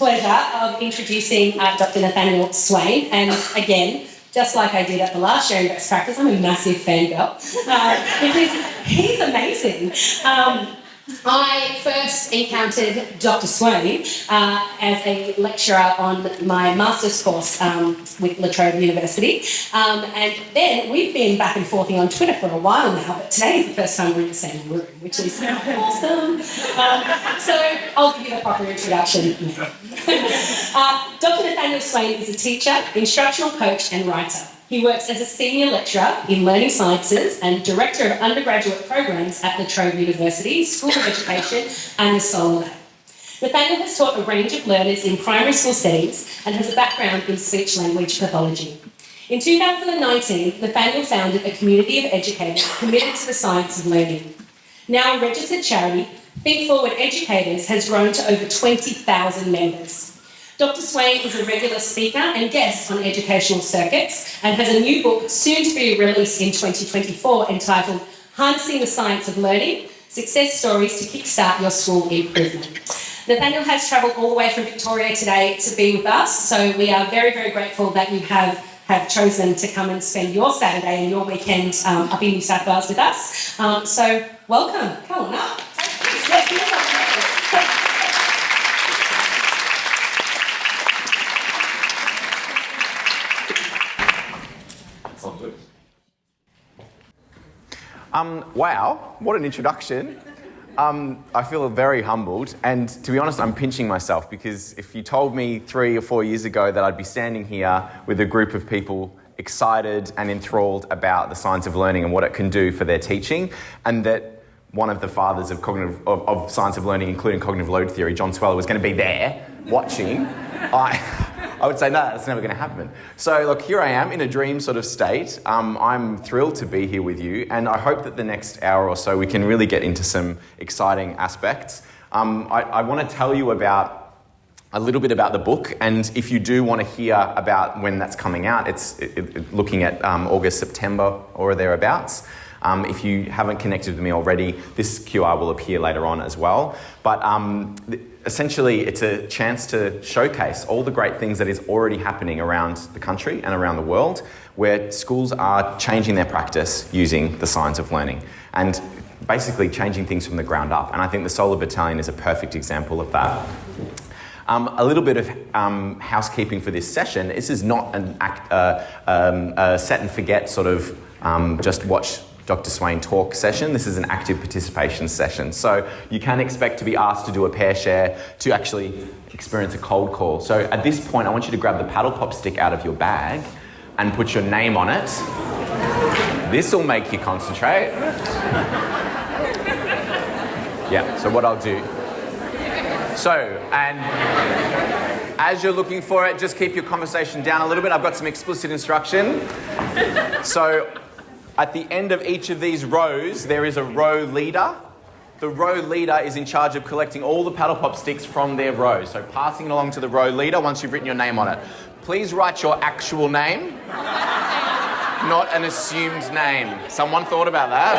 pleasure of introducing Dr. Nathaniel Swain. And again, just like I did at the last Sharing Best Practice, I'm a massive fangirl because he's amazing. I first encountered Dr. Swain as a lecturer on my master's course with La Trobe University. And then we've been back and forthing on Twitter for a while now, but today is the first time we're in the same room, which is awesome. So I'll give you the proper introduction now. Dr. Nathaniel Swain is a teacher, instructional coach and writer. He works as a senior lecturer in learning sciences and director of undergraduate programs at La Trobe University, School of Education and the Solar Lab. Nathaniel has taught a range of learners in primary school settings and has a background in speech-language pathology. In 2019, Nathaniel founded a community of educators committed to the science of learning. Now a registered charity, Think Forward Educators has grown to over 20,000 members. Dr. Swain is a regular speaker and guest on educational circuits and has a new book soon to be released in 2024 entitled Harnessing the Science of Learning, Success Stories to Kickstart Your School Improvement. Nathaniel has travelled all the way from Victoria today to be with us, so we are very, very grateful that you have chosen to come and spend your Saturday and your weekend up in New South Wales with us. So welcome, come on up. Wow, what an introduction. I feel very humbled, and to be honest, I'm pinching myself because if you told me 3 or 4 years ago that I'd be standing here with a group of people excited and enthralled about the science of learning and what it can do for their teaching, and that one of the fathers of science of learning, including cognitive load theory, John Sweller, was going to be there watching, I would say, no, that's never going to happen. So look, here I am in a dream sort of state. I'm thrilled to be here with you, and I hope that the next hour or so we can really get into some exciting aspects. I want to tell you about a little bit about the book, and if you do want to hear about when that's coming out, it's looking at August, September or thereabouts. If you haven't connected with me already, this QR will appear later on as well. But essentially, it's a chance to showcase all the great things that is already happening around the country and around the world, where schools are changing their practice using the science of learning and basically changing things from the ground up. And I think the Solar Battalion is a perfect example of that. A little bit of housekeeping for this session. This is not a set and forget sort of just watch Dr. Swain talk session. This is an active participation session. So you can expect to be asked to do a pair share, to actually experience a cold call. So at this point, I want you to grab the paddle pop stick out of your bag and put your name on it. This will make you concentrate. Yeah, so what I'll do. So, and as you're looking for it, just keep your conversation down a little bit. I've got some explicit instruction. So, at the end of each of these rows, there is a row leader. The row leader is in charge of collecting all the paddle pop sticks from their row. So passing it along to the row leader once you've written your name on it. Please write your actual name, not an assumed name. Someone thought about that?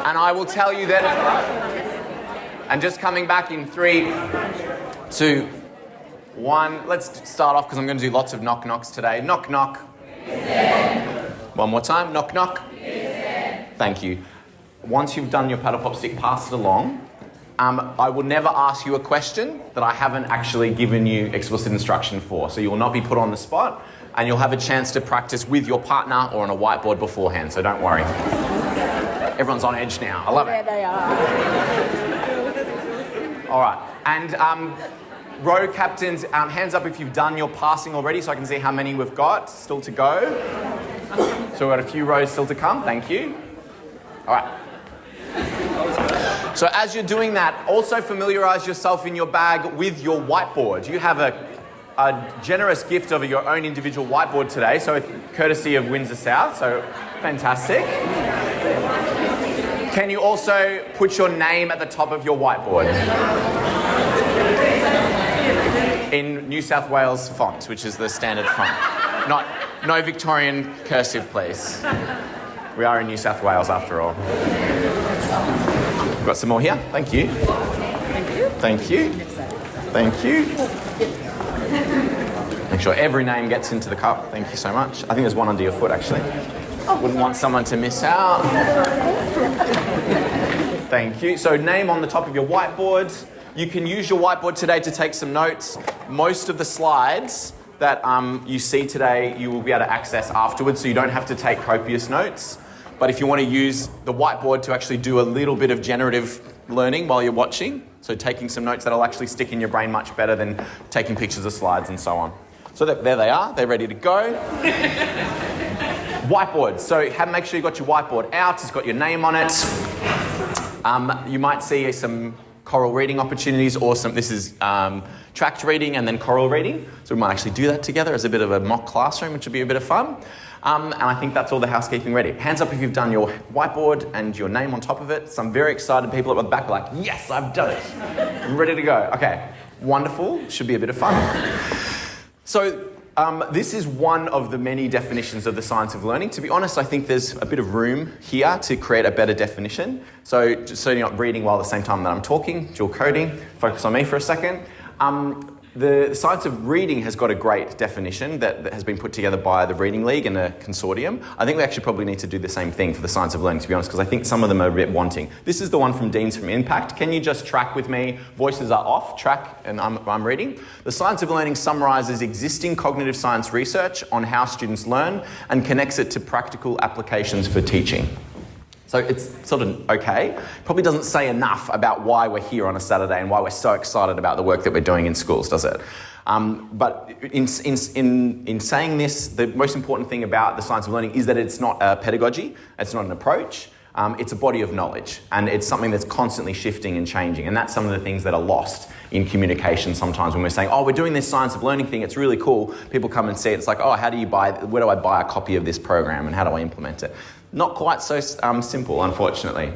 And I will tell you that, and just coming back in 3, 2, 1. Let's start off because I'm going to do lots of knock knocks today. Knock knock. One more time, knock knock. Thank you. Once you've done your paddle pop stick, pass it along. I will never ask you a question that I haven't actually given you explicit instruction for. So you will not be put on the spot, and you'll have a chance to practice with your partner or on a whiteboard beforehand, so don't worry. Everyone's on edge now. I love it. There they are. All right, and row captains, hands up if you've done your passing already so I can see how many we've got still to go. So we've got a few rows still to come, thank you. All right. So as you're doing that, also familiarise yourself in your bag with your whiteboard. You have a generous gift of your own individual whiteboard today, so courtesy of Windsor South, so fantastic. Can you also put your name at the top of your whiteboard? In New South Wales font, which is the standard font. No Victorian cursive, please. We are in New South Wales after all. Got some more here, thank you. Thank you. Thank you. Thank you. Make sure every name gets into the cup. Thank you so much. I think there's one under your foot, actually. I wouldn't want someone to miss out. Thank you. So name on the top of your whiteboard. You can use your whiteboard today to take some notes. Most of the slides that you see today, you will be able to access afterwards, so you don't have to take copious notes. But if you want to use the whiteboard to actually do a little bit of generative learning while you're watching, so taking some notes that'll actually stick in your brain much better than taking pictures of slides and so on. So there they are, they're ready to go. Whiteboard, so make sure you got your whiteboard out, it's got your name on it. You might see some choral reading opportunities, or this is tracked reading and then choral reading. So we might actually do that together as a bit of a mock classroom, which would be a bit of fun. And I think that's all the housekeeping ready. Hands up if you've done your whiteboard and your name on top of it. Some very excited people at the back are like, yes, I've done it. I'm ready to go. Okay, wonderful. Should be a bit of fun. So this is one of the many definitions of the science of learning. To be honest, I think there's a bit of room here to create a better definition. So just so you're not reading while at the same time that I'm talking, dual coding, focus on me for a second. The science of reading has got a great definition that has been put together by the Reading League and a consortium. I think we actually probably need to do the same thing for the science of learning, to be honest, because I think some of them are a bit wanting. This is the one from Deans from Impact. Can you just track with me? Voices are off, track, and I'm reading. The science of learning summarises existing cognitive science research on how students learn and connects it to practical applications for teaching. So it's sort of okay. Probably doesn't say enough about why we're here on a Saturday and why we're so excited about the work that we're doing in schools, does it? But in saying this, the most important thing about the science of learning is that it's not a pedagogy, it's not an approach, it's a body of knowledge, and it's something that's constantly shifting and changing, and that's some of the things that are lost in communication sometimes when we're saying, oh, we're doing this science of learning thing, it's really cool. People come and see it, it's like, oh, where do I buy a copy of this program and how do I implement it? Not quite so simple, unfortunately.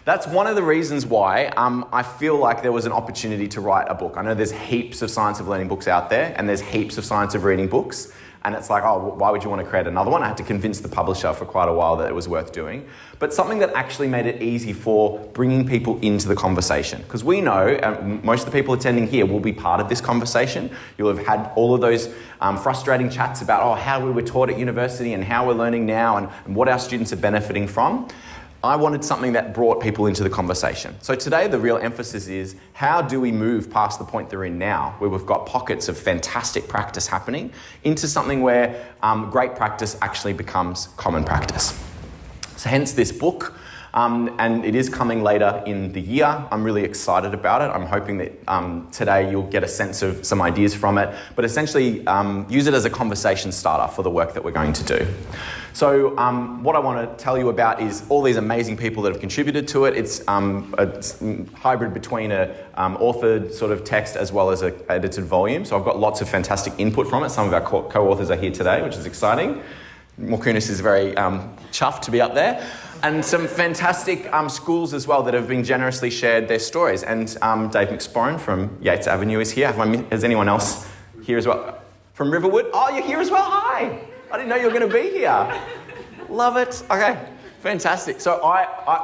That's one of the reasons why I feel like there was an opportunity to write a book. I know there's heaps of science of learning books out there, and there's heaps of science of reading books, and it's like, oh, why would you want to create another one? I had to convince the publisher for quite a while that it was worth doing. But something that actually made it easy for bringing people into the conversation. Because we know, most of the people attending here will be part of this conversation. You'll have had all of those frustrating chats about, how we were taught at university and how we're learning now and what our students are benefiting from. I wanted something that brought people into the conversation. So today the real emphasis is, how do we move past the point they're in now, where we've got pockets of fantastic practice happening, into something where great practice actually becomes common practice. So hence this book, and it is coming later in the year. I'm really excited about it. I'm hoping that today you'll get a sense of some ideas from it, but essentially use it as a conversation starter for the work that we're going to do. So what I want to tell you about is all these amazing people that have contributed to it. It's a hybrid between an authored sort of text as well as an edited volume. So I've got lots of fantastic input from it. Some of our co-authors are here today, which is exciting. Morkunis is very chuffed to be up there. And some fantastic schools as well that have been generously shared their stories. And Dave McSporran from Yates Avenue is here. Is anyone else here as well? From Riverwood? Oh, you're here as well? Hi! I didn't know you were going to be here. Love it. Okay, fantastic. So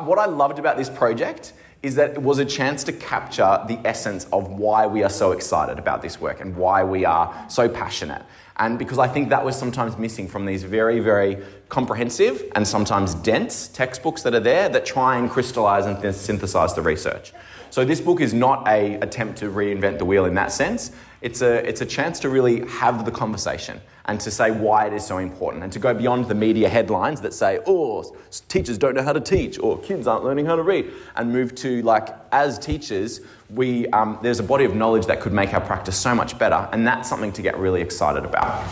what I loved about this project is that it was a chance to capture the essence of why we are so excited about this work and why we are so passionate. And because I think that was sometimes missing from these very, very comprehensive and sometimes dense textbooks that are there that try and crystallize and synthesize the research. So this book is not an attempt to reinvent the wheel in that sense. It's a chance to really have the conversation and to say why it is so important and to go beyond the media headlines that say, oh, teachers don't know how to teach or kids aren't learning how to read, and move to, like, as teachers, there's a body of knowledge that could make our practice so much better, and that's something to get really excited about.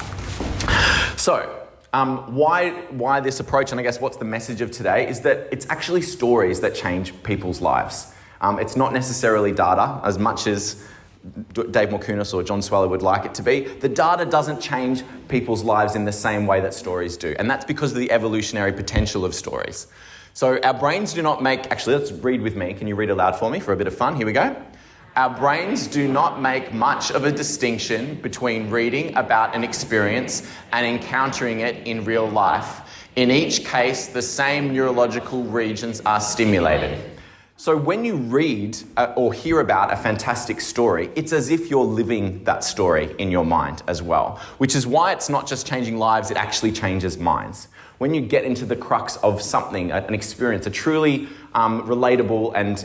So, why this approach, and I guess what's the message of today, is that it's actually stories that change people's lives. It's not necessarily data as much as Dave Morkunis or John Sweller would like it to be. The data doesn't change people's lives in the same way that stories do, and that's because of the evolutionary potential of stories. So our brains do not make... Actually, let's read with me. Can you read aloud for me for a bit of fun? Here we go. Our brains do not make much of a distinction between reading about an experience and encountering it in real life. In each case, the same neurological regions are stimulated. So when you read or hear about a fantastic story, it's as if you're living that story in your mind as well, which is why it's not just changing lives, it actually changes minds. When you get into the crux of something, an experience, a truly relatable and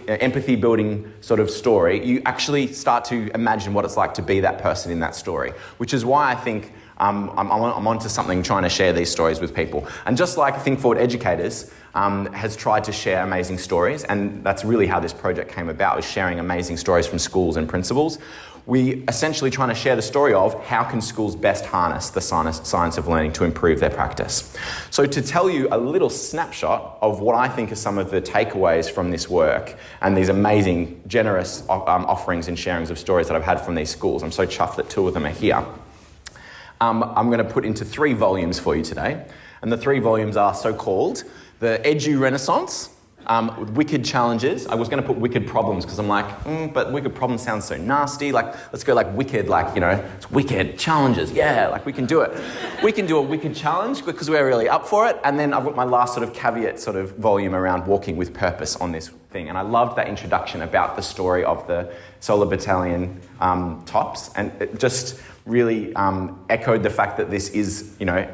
empathy-building sort of story, you actually start to imagine what it's like to be that person in that story, which is why I think I'm onto something trying to share these stories with people. And just like Think Forward Educators has tried to share amazing stories, and that's really how this project came about, is sharing amazing stories from schools and principals. We essentially trying to share the story of how can schools best harness the science of learning to improve their practice. So to tell you a little snapshot of what I think are some of the takeaways from this work and these amazing, generous offerings and sharings of stories that I've had from these schools, I'm so chuffed that 2 of them are here. I'm going to put into 3 volumes for you today. And the 3 volumes are so-called the Edu-renaissance, wicked challenges. I was going to put wicked problems because I'm like, but wicked problems sounds so nasty. Like, let's go like wicked, like, you know, it's wicked challenges. Yeah, like we can do it. We can do a wicked challenge because we're really up for it. And then I've got my last sort of caveat sort of volume around walking with purpose on this thing. And I loved that introduction about the story of the Solar Battalion tops. And it just really echoed the fact that this is, you know,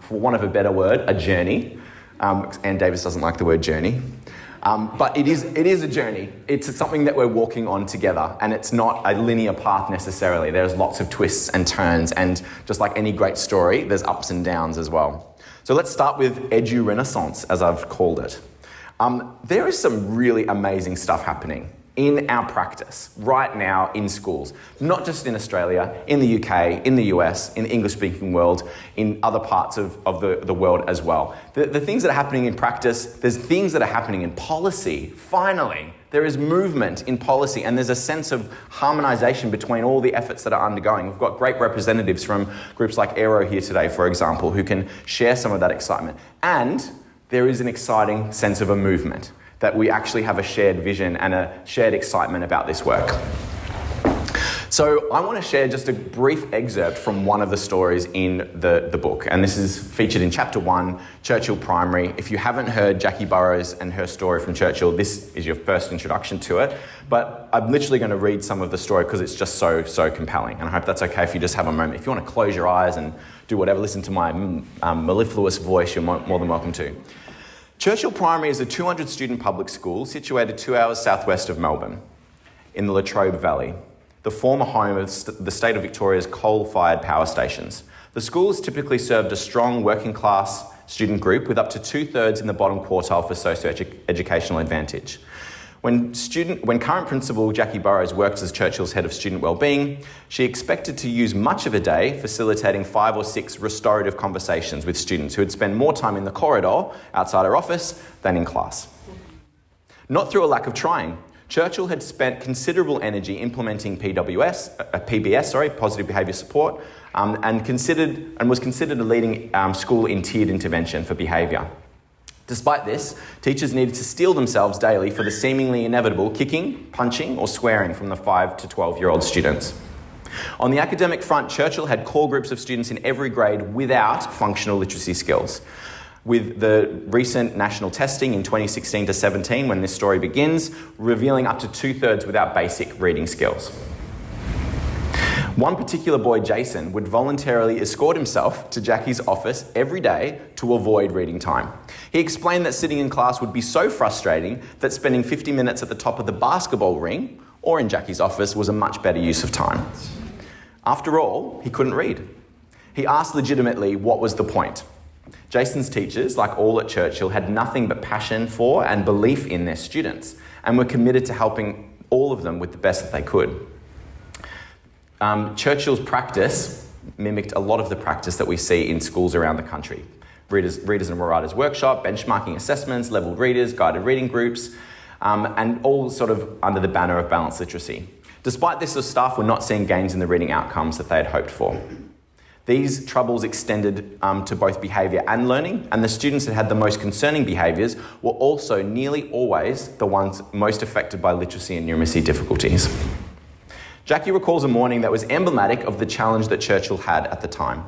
for want of a better word, a journey. Anne Davis doesn't like the word journey. But it is a journey. It's something that we're walking on together, and it's not a linear path necessarily. There's lots of twists and turns, and just like any great story, there's ups and downs as well. So let's start with Edu-renaissance, as I've called it. There is some really amazing stuff happening in our practice right now in schools, not just in Australia, in the UK, in the US, in the English-speaking world, in other parts of the world as well. The things that are happening in practice, there's things that are happening in policy. Finally, there is movement in policy, and there's a sense of harmonisation between all the efforts that are undergoing. We've got great representatives from groups like Aero here today, for example, who can share some of that excitement. And there is an exciting sense of a movement, that we actually have a shared vision and a shared excitement about this work. So I want to share just a brief excerpt from one of the stories in the book. And this is featured in chapter 1, Churchill Primary. If you haven't heard Jackie Burrows and her story from Churchill, this is your first introduction to it. But I'm literally going to read some of the story because it's just so compelling. And I hope that's okay if you just have a moment. If you want to close your eyes and do whatever, listen to my mellifluous voice, you're more than welcome to. Churchill Primary is a 200-student public school situated 2 hours southwest of Melbourne in the Latrobe Valley, the former home of the state of Victoria's coal-fired power stations. The school has typically served a strong working-class student group with up to 2/3 in the bottom quartile for socio-educational advantage. When current principal Jackie Burrows worked as Churchill's head of student wellbeing, she expected to use much of a day facilitating 5 or 6 restorative conversations with students who would spend more time in the corridor outside her office than in class. Not through a lack of trying. Churchill had spent considerable energy implementing PBS, positive behaviour support, and was considered a leading school in tiered intervention for behaviour. Despite this, teachers needed to steel themselves daily for the seemingly inevitable kicking, punching, or swearing from the 5 to 12-year-old students. On the academic front, Churchill had core groups of students in every grade without functional literacy skills. With the recent national testing in 2016 to 17, when this story begins, revealing up to 2/3 without basic reading skills. One particular boy, Jason, would voluntarily escort himself to Jackie's office every day to avoid reading time. He explained that sitting in class would be so frustrating that spending 50 minutes at the top of the basketball ring or in Jackie's office was a much better use of time. After all, he couldn't read. He asked legitimately what was the point. Jason's teachers, like all at Churchill, had nothing but passion for and belief in their students and were committed to helping all of them with the best that they could. Churchill's practice mimicked a lot of the practice that we see in schools around the country. Readers and Writers Workshop, benchmarking assessments, levelled readers, guided reading groups, and all sort of under the banner of balanced literacy. Despite this, the staff were not seeing gains in the reading outcomes that they had hoped for. These troubles extended to both behaviour and learning, and the students that had the most concerning behaviours were also nearly always the ones most affected by literacy and numeracy difficulties. Jackie recalls a morning that was emblematic of the challenge that Churchill had at the time.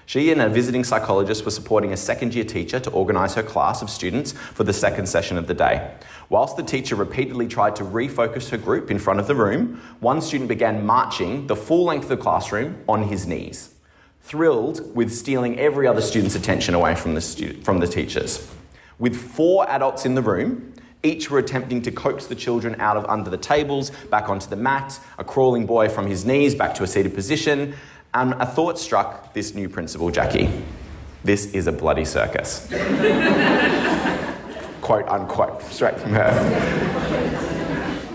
She and a visiting psychologist were supporting a second-year teacher to organise her class of students for the second session of the day. Whilst the teacher repeatedly tried to refocus her group in front of the room, one student began marching the full length of the classroom on his knees, thrilled with stealing every other student's attention away from the teachers. With 4 adults in the room, each were attempting to coax the children out of under the tables, back onto the mat, a crawling boy from his knees back to a seated position, and a thought struck this new principal, Jackie. This is a bloody circus. Quote unquote, straight from her.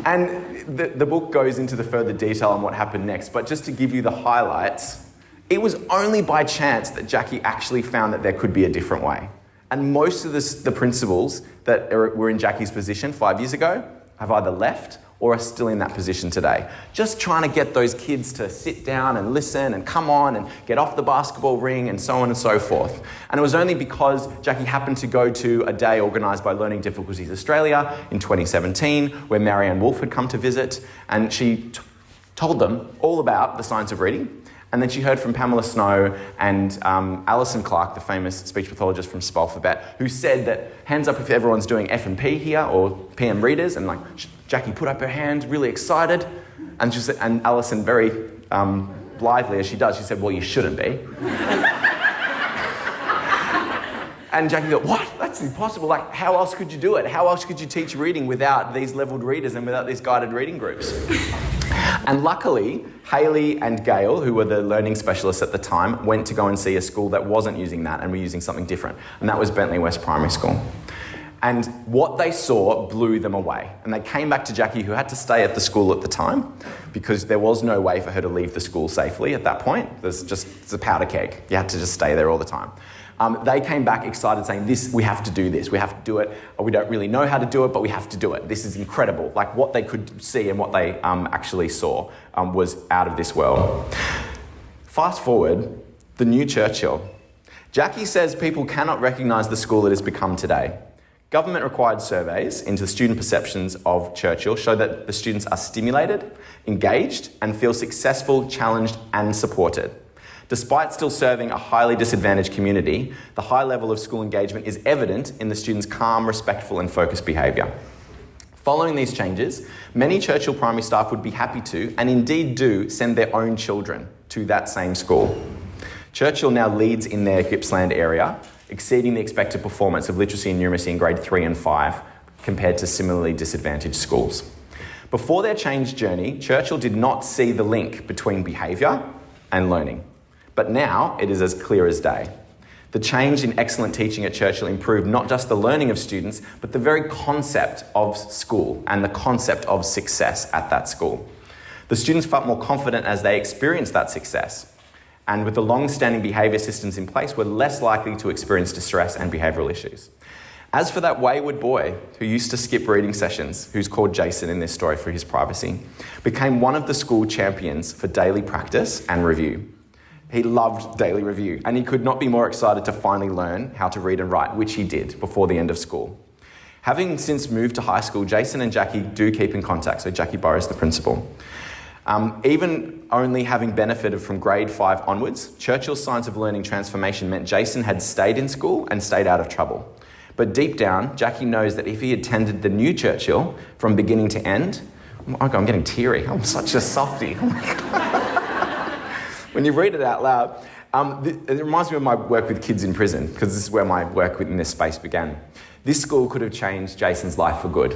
And the book goes into the further detail on what happened next, but just to give you the highlights, it was only by chance that Jackie actually found that there could be a different way. And most of the principals that were in Jackie's position 5 years ago have either left or are still in that position today. Just trying to get those kids to sit down and listen and come on and get off the basketball ring and so on and so forth. And it was only because Jackie happened to go to a day organised by Learning Difficulties Australia in 2017, where Marianne Wolfe had come to visit, and she told them all about the science of reading. And then she heard from Pamela Snow and Alison Clark, the famous speech pathologist from Spalphabet, who said that hands up if everyone's doing F&P here or PM readers, and like Jackie put up her hand, really excited, and she said, and Alison very blithely, as she does, she said, well, you shouldn't be. And Jackie thought, what? That's impossible. Like, how else could you do it? How else could you teach reading without these levelled readers and without these guided reading groups? And luckily, Hayley and Gail, who were the learning specialists at the time, went to go and see a school that wasn't using that and were using something different. And that was Bentley West Primary School. And what they saw blew them away. And they came back to Jackie, who had to stay at the school at the time because there was no way for her to leave the school safely at that point. It's a powder keg. You had to just stay there all the time. They came back excited saying, we have to do this. We have to do it. We don't really know how to do it, but we have to do it. This is incredible. Like what they could see and what they actually saw was out of this world. Fast forward, the new Churchill. Jackie says people cannot recognise the school it has become today. Government-required surveys into student perceptions of Churchill show that the students are stimulated, engaged, and feel successful, challenged, and supported. Despite still serving a highly disadvantaged community, the high level of school engagement is evident in the students' calm, respectful, and focused behaviour. Following these changes, many Churchill primary staff would be happy to, and indeed do, send their own children to that same school. Churchill now leads in their Gippsland area, exceeding the expected performance of literacy and numeracy in grade 3 and 5 compared to similarly disadvantaged schools. Before their change journey, Churchill did not see the link between behaviour and learning. But now it is as clear as day. The change in excellent teaching at Churchill improved not just the learning of students, but the very concept of school and the concept of success at that school. The students felt more confident as they experienced that success. And with the long-standing behaviour systems in place, were less likely to experience distress and behavioural issues. As for that wayward boy who used to skip reading sessions, who's called Jason in this story for his privacy, became one of the school champions for daily practice and review. He loved daily review, and he could not be more excited to finally learn how to read and write, which he did before the end of school. Having since moved to high school, Jason and Jackie do keep in contact, so Jackie Burrows, the principal. Even only having benefited from grade 5 onwards, Churchill's signs of learning transformation meant Jason had stayed in school and stayed out of trouble. But deep down, Jackie knows that if he attended the new Churchill from beginning to end, I'm getting teary. I'm such a softie. Oh my God. When you read it out loud, it reminds me of my work with kids in prison, because this is where my work within this space began. This school could have changed Jason's life for good.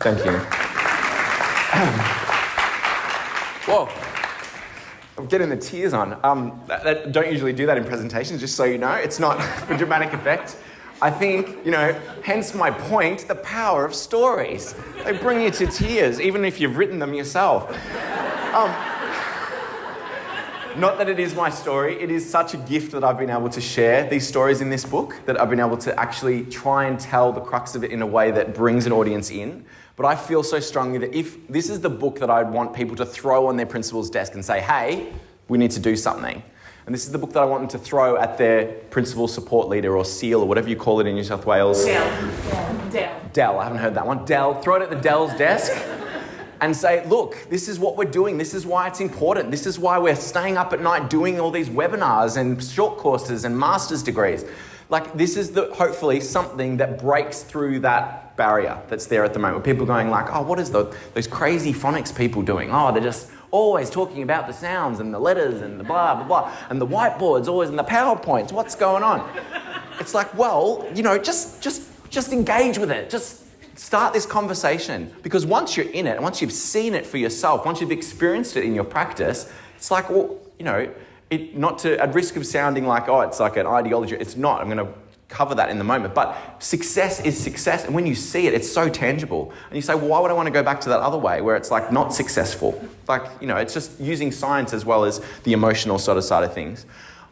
Thank you. Whoa, I'm getting the tears on. Don't usually do that in presentations, just so you know. It's not for dramatic effect. I think, hence my point, the power of stories. They bring you to tears, even if you've written them yourself. Not that it is my story, it is such a gift that I've been able to share these stories in this book, that I've been able to actually try and tell the crux of it in a way that brings an audience in. But I feel so strongly that if this is the book that I'd want people to throw on their principal's desk and say, hey, we need to do something. And this is the book that I want them to throw at their principal support leader or SEAL or whatever you call it in New South Wales. Dell. Dell, I haven't heard that one. Dell, throw it at the Dell's desk. and say, look, this is what we're doing. This is why it's important. This is why we're staying up at night doing all these webinars and short courses and master's degrees. Like, this is hopefully something that breaks through that barrier that's there at the moment. People going like, oh, what is those crazy phonics people doing? Oh, they're just always talking about the sounds and the letters and the blah, blah, blah. And the whiteboards always and the PowerPoints. What's going on? It's like, well, just engage with it. Just start this conversation. Because once you're in it, once you've seen it for yourself, once you've experienced it in your practice, it's like, well, at risk of sounding like, oh, it's like an ideology. It's not. I'm going to cover that in the moment. But success is success. And when you see it, it's so tangible. And you say, well, why would I want to go back to that other way where it's like not successful? Like, it's just using science as well as the emotional sort of side of things.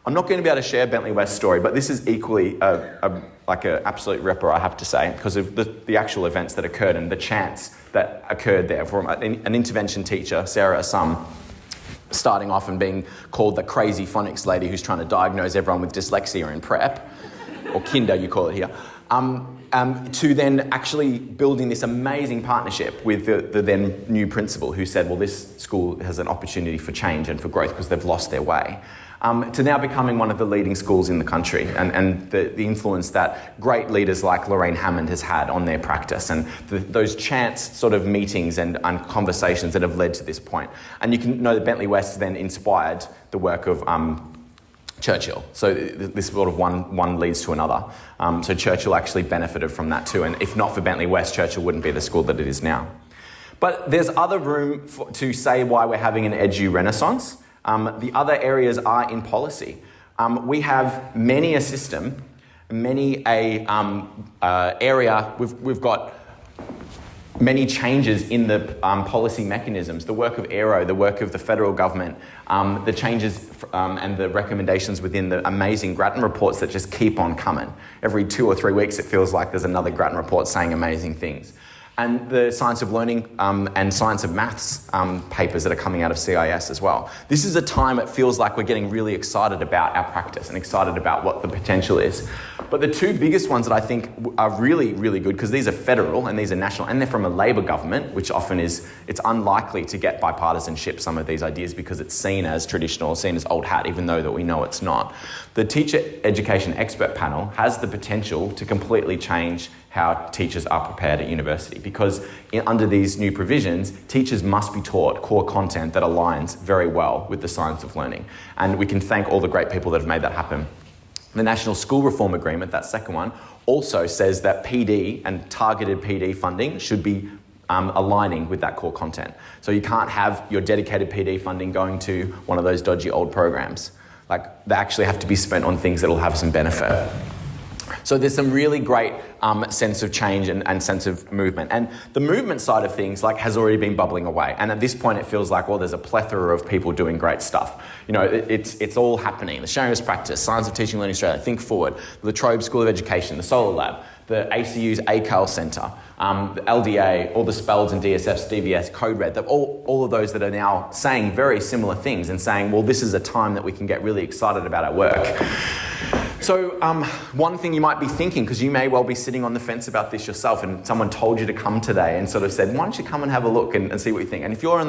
I'm not going to be able to share Bentley West's story, but this is equally like an absolute ripper, I have to say, because of the actual events that occurred and the chance that occurred there from an intervention teacher, Sarah Assam, starting off and being called the crazy phonics lady who's trying to diagnose everyone with dyslexia in prep, or kinder you call it here, to then actually building this amazing partnership with the then new principal who said, well, this school has an opportunity for change and for growth because they've lost their way. To now becoming one of the leading schools in the country and the influence that great leaders like Lorraine Hammond has had on their practice and those chance sort of meetings and conversations that have led to this point. And you can know that Bentley West then inspired the work of Churchill. So this sort of one leads to another. So Churchill actually benefited from that too. And if not for Bentley West, Churchill wouldn't be the school that it is now. But there's other room to say why we're having an Edu-renaissance. The other areas are in policy. We have many a system, many a area. We've got many changes in the policy mechanisms, the work of Aero, the work of the federal government, the changes and the recommendations within the amazing Grattan reports that just keep on coming. Every 2 or 3 weeks, it feels like there's another Grattan report saying amazing things. And the science of learning and science of maths papers that are coming out of CIS as well. This is a time it feels like we're getting really excited about our practice and excited about what the potential is. But the two biggest ones that I think are really, really good, because these are federal and these are national, and they're from a Labor government, which often it's unlikely to get bipartisanship, some of these ideas, because it's seen as traditional, seen as old hat, even though that we know it's not. The Teacher Education Expert Panel has the potential to completely change how teachers are prepared at university, because under these new provisions, teachers must be taught core content that aligns very well with the science of learning. And we can thank all the great people that have made that happen. The National School Reform Agreement, that second one, also says that PD and targeted PD funding should be aligning with that core content. So you can't have your dedicated PD funding going to one of those dodgy old programs. Like, they actually have to be spent on things that will have some benefit. So there's some really great sense of change and sense of movement. And the movement side of things has already been bubbling away. And at this point, it feels like, well, there's a plethora of people doing great stuff. It's all happening. The Sharing Best Practice, Science of Teaching and Learning Australia, Think Forward, the La Trobe School of Education, the Solar Lab, the ACU's ACAL Centre, the LDA, all the SPELDs and DSFs, DVS, Code Red, all of those that are now saying very similar things and saying, well, this is a time that we can get really excited about our work. So one thing you might be thinking, because you may well be sitting on the fence about this yourself and someone told you to come today and sort of said, why don't you come and have a look and see what you think? And if you're in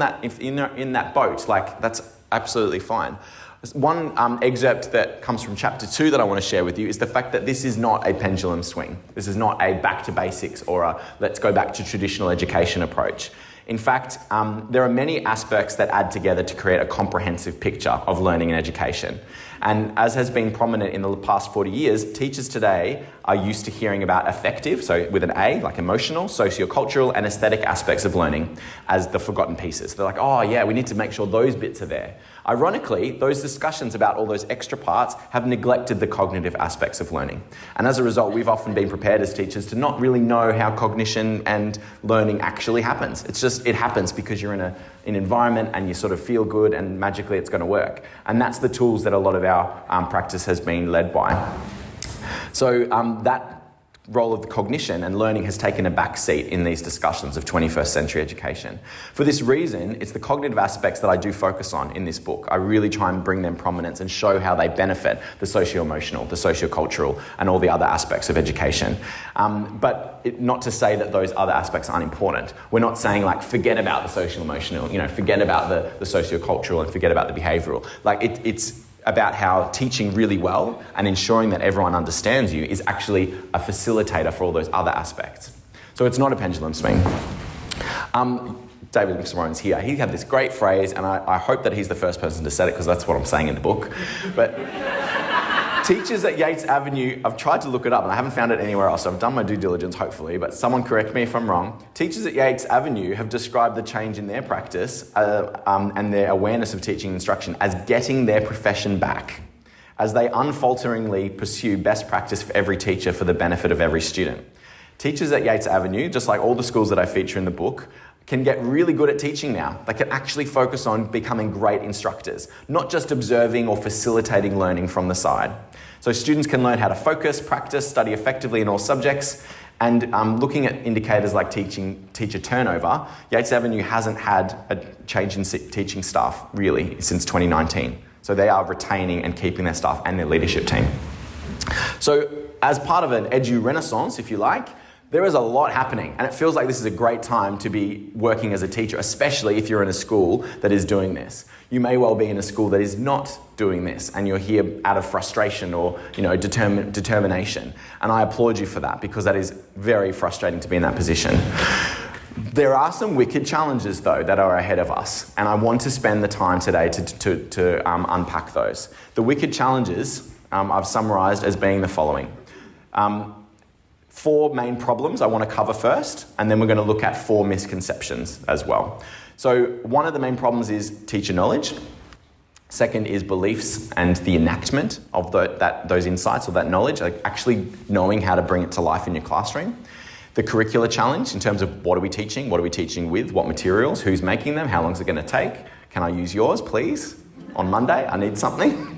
that boat, that's absolutely fine. One excerpt that comes from chapter 2 that I want to share with you is the fact that this is not a pendulum swing. This is not a back to basics or a let's go back to traditional education approach. In fact, there are many aspects that add together to create a comprehensive picture of learning and education. And as has been prominent in the past 40 years, teachers today are used to hearing about affective, so with an A, like emotional, sociocultural, and aesthetic aspects of learning as the forgotten pieces. They're like, oh yeah, we need to make sure those bits are there. Ironically, those discussions about all those extra parts have neglected the cognitive aspects of learning. And as a result, we've often been prepared as teachers to not really know how cognition and learning actually happens. It happens because you're in an environment and you sort of feel good and magically it's going to work. And that's the tools that a lot of our practice has been led by. So that role of the cognition and learning has taken a back seat in these discussions of 21st century education. For this reason, it's the cognitive aspects that I do focus on in this book. I really try and bring them prominence and show how they benefit the socio-emotional, the socio-cultural, and all the other aspects of education. Not to say that those other aspects aren't important. We're not saying like forget about the social-emotional, forget about the socio-cultural and forget about the behavioural. It's about how teaching really well and ensuring that everyone understands you is actually a facilitator for all those other aspects. So it's not a pendulum swing. David McSwain's here. He had this great phrase, and I hope that he's the first person to say it because that's what I'm saying in the book. But teachers at Yates Avenue, I've tried to look it up and I haven't found it anywhere else, so I've done my due diligence hopefully, but someone correct me if I'm wrong. Teachers at Yates Avenue have described the change in their practice and their awareness of teaching and instruction as getting their profession back, as they unfalteringly pursue best practice for every teacher for the benefit of every student. Teachers at Yates Avenue, just like all the schools that I feature in the book, can get really good at teaching now. They can actually focus on becoming great instructors, not just observing or facilitating learning from the side. So students can learn how to focus, practice, study effectively in all subjects, and looking at indicators like teacher turnover, Yates Avenue hasn't had a change in teaching staff really since 2019. So they are retaining and keeping their staff and their leadership team. So as part of an Edu-renaissance, if you like, there is a lot happening, and it feels like this is a great time to be working as a teacher, especially if you're in a school that is doing this. You may well be in a school that is not doing this, and you're here out of frustration or determination. And I applaud you for that, because that is very frustrating to be in that position. There are some wicked challenges, though, that are ahead of us, and I want to spend the time today to unpack those. The wicked challenges I've summarised as being the following. 4 main problems I want to cover first, and then we're going to look at 4 misconceptions as well. So one of the main problems is teacher knowledge. Second is beliefs and the enactment of those insights or that knowledge, like actually knowing how to bring it to life in your classroom. The curricular challenge in terms of what are we teaching with, what materials, who's making them, how long is it going to take, can I use yours please, on Monday, I need something.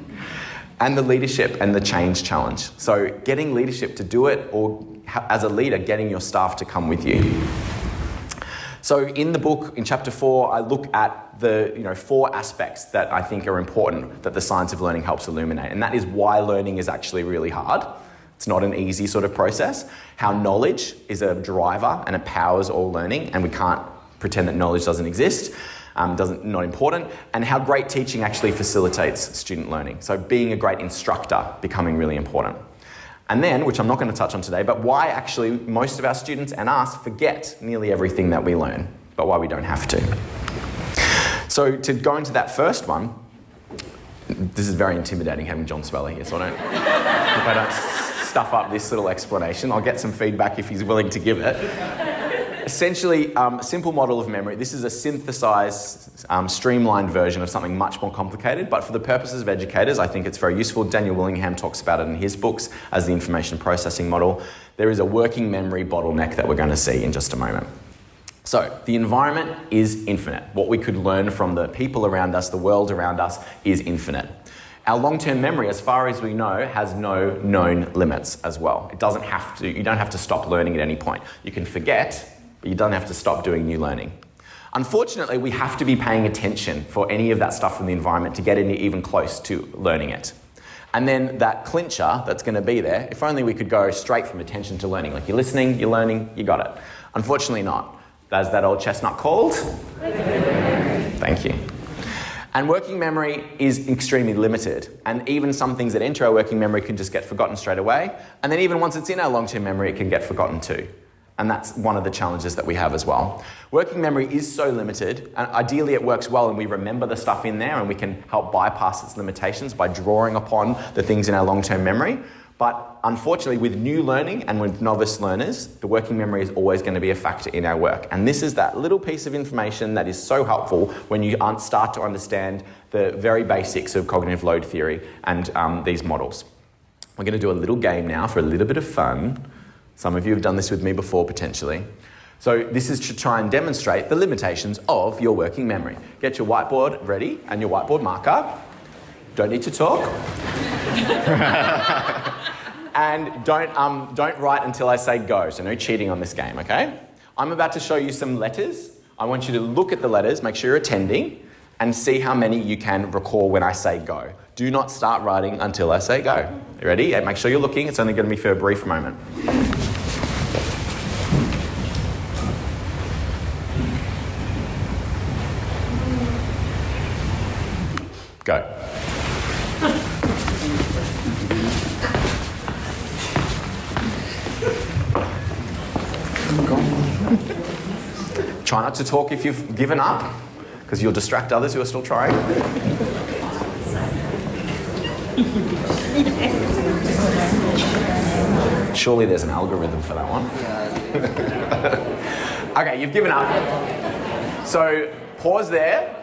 And the leadership and the change challenge. So getting leadership to do it, or as a leader, getting your staff to come with you. So in the book, in chapter 4, I look at the 4 aspects that I think are important that the science of learning helps illuminate. And that is why learning is actually really hard. It's not an easy sort of process. How knowledge is a driver and it powers all learning, and we can't pretend that knowledge doesn't exist. Not important, and how great teaching actually facilitates student learning. So being a great instructor becoming really important. And then, which I'm not going to touch on today, but why actually most of our students and us forget nearly everything that we learn, but why we don't have to. So to go into that first one, this is very intimidating having John Sweller here, so I hope I don't stuff up this little explanation. I'll get some feedback if he's willing to give it. Essentially, simple model of memory. This is a synthesized, streamlined version of something much more complicated, but for the purposes of educators, I think it's very useful. Daniel Willingham talks about it in his books as the information processing model. There is a working memory bottleneck that we're going to see in just a moment. So, the environment is infinite. What we could learn from the people around us, the world around us, is infinite. Our long-term memory, as far as we know, has no known limits as well. You don't have to stop learning at any point. You can forget, but you don't have to stop doing new learning. Unfortunately, we have to be paying attention for any of that stuff from the environment to get even close to learning it. And then that clincher that's going to be there, if only we could go straight from attention to learning. Like you're listening, you're learning, you got it. Unfortunately not. As that old chestnut called? Thank you. And working memory is extremely limited. And even some things that enter our working memory can just get forgotten straight away. And then even once it's in our long-term memory, it can get forgotten too. And that's one of the challenges that we have as well. Working memory is so limited, and ideally it works well and we remember the stuff in there and we can help bypass its limitations by drawing upon the things in our long-term memory. But unfortunately, with new learning and with novice learners, the working memory is always going to be a factor in our work. And this is that little piece of information that is so helpful when you start to understand the very basics of cognitive load theory and these models. We're going to do a little game now for a little bit of fun. Some of you have done this with me before, potentially. So this is to try and demonstrate the limitations of your working memory. Get your whiteboard ready and your whiteboard marker. Don't need to talk. And don't write until I say go, so no cheating on this game, okay? I'm about to show you some letters. I want you to look at the letters, make sure you're attending, and see how many you can recall when I say go. Do not start writing until I say go. You ready? Yeah, make sure you're looking. It's only going to be for a brief moment. Go. Try not to talk if you've given up, because you'll distract others who are still trying. Surely there's an algorithm for that one. Okay, you've given up. So pause there.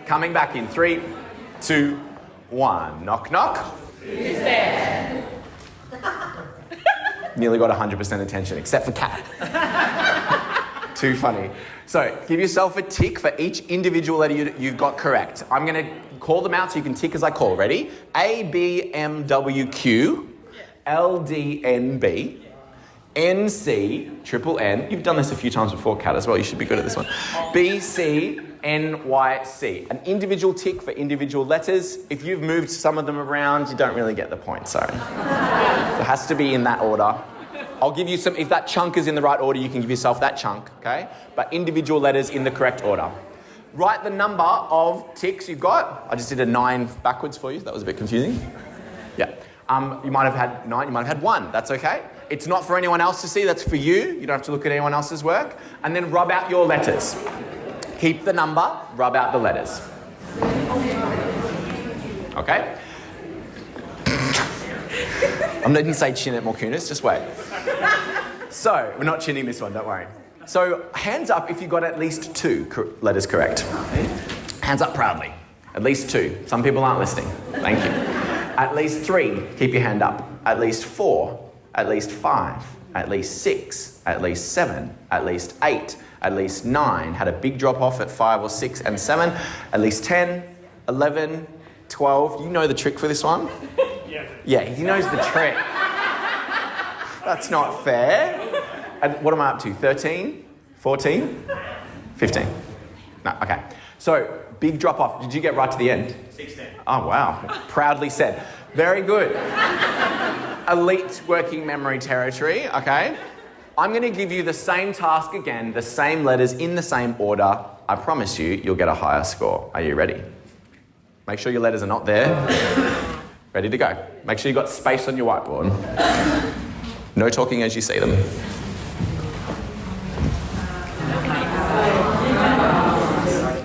Coming back in 3, 2, 1. Knock, knock. Who's there? Nearly got 100% attention, except for Kat. Too funny. So give yourself a tick for each individual letter you've got correct. I'm going to call them out so you can tick as I call. Ready? A, B, M, W, Q, L, D, N, B, N, C, triple N. You've done this a few times before, Kat, as well. You should be good at this one. B, C, N, Y, C. An individual tick for individual letters. If you've moved some of them around, you don't really get the point, sorry. So it has to be in that order. I'll give you some, if that chunk is in the right order, you can give yourself that chunk, okay? But individual letters in the correct order. Write the number of ticks you've got. I just did a 9 backwards for you. That was a bit confusing. Yeah. You might have had 9, you might have had 1. That's okay. It's not for anyone else to see. That's for you. You don't have to look at anyone else's work. And then rub out your letters. Keep the number, rub out the letters. Okay? I didn't say chin at Morkunis, just wait. So, we're not chinning this one, don't worry. So, hands up if you got at least 2 letters correct. Hands up proudly. At least 2. Some people aren't listening. Thank you. At least 3. Keep your hand up. At least 4. At least 5. At least 6. At least 7. At least 8. At least 9. Had a big drop off at 5 or 6 and 7. At least 10. 11. 12. You know the trick for this one? Yeah, he knows the trick. That's not fair. And what am I up to? 13? 14? 15? No, okay. So, big drop off. Did you get right to the end? 16. Oh, wow. Proudly said. Very good. Elite working memory territory, okay? I'm going to give you the same task again, the same letters in the same order. I promise you, you'll get a higher score. Are you ready? Make sure your letters are not there. Ready to go. Make sure you've got space on your whiteboard. No talking as you see them.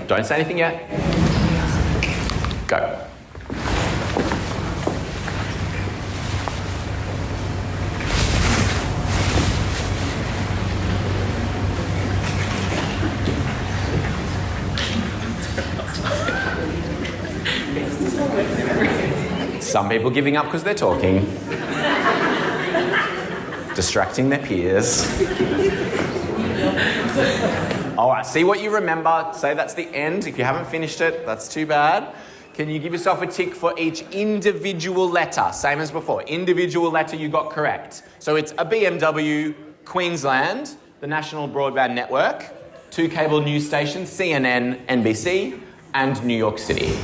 Don't say anything yet. Go. Some people giving up because they're talking. Distracting their peers. All right, see what you remember. Say that's the end. If you haven't finished it, that's too bad. Can you give yourself a tick for each individual letter? Same as before. Individual letter you got correct. So it's a BMW, Queensland, the National Broadband Network, 2 cable news stations, CNN, NBC, and New York City.